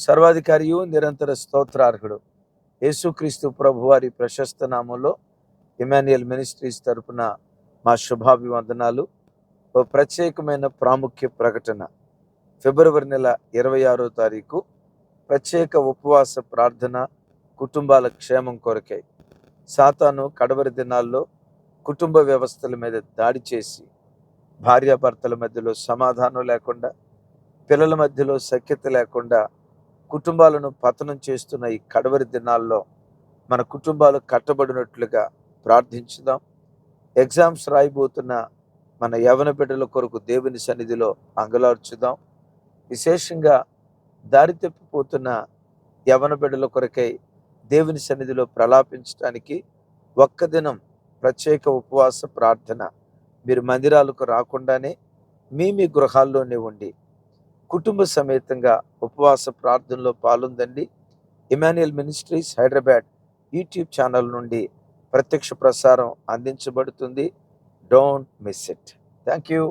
సర్వాధికారియు నిరంతర స్తోత్రార్హుడు యేసుక్రీస్తు ప్రభువారి ప్రశస్త నామంలో ఇమాన్యుయల్ మినిస్ట్రీస్ తరపున మా శుభాభివందనాలు. ఓ ప్రత్యేకమైన ప్రాముఖ్య ప్రకటన. ఫిబ్రవరి నెల 26వ తారీఖు ప్రత్యేక ఉపవాస ప్రార్థన కుటుంబాల క్షేమం కొరకై. సాతాను కడవరి దినాల్లో కుటుంబ వ్యవస్థల మీద దాడి చేసి భార్యాభర్తల మధ్యలో సమాధానం లేకుండా, పిల్లల మధ్యలో సఖ్యత లేకుండా కుటుంబాలను పతనం చేస్తున్న ఈ కడవరి దినాల్లో మన కుటుంబాలు కట్టబడినట్లుగా ప్రార్థించుదాం. ఎగ్జామ్స్ రాయబోతున్న మన యవన బిడ్డల కొరకు దేవుని సన్నిధిలో అంగలార్చుదాం. విశేషంగా దారి తప్పిపోతున్న యవన బిడ్డల కొరకై దేవుని సన్నిధిలో ప్రలాపించడానికి ఒక్క దినం ప్రత్యేక ఉపవాస ప్రార్థన. మీరు మందిరాలకు రాకుండానే మీ గృహాల్లోనే ఉండి కుటుంబ సమేతంగా ఉపవాస ప్రార్థనలో పాల్గొందండి. Emmanuel ministries Hyderabad YouTube channel నుండి ప్రత్యక్ష ప్రసారం అందించబడుతుంది. Don't miss it. Thank you.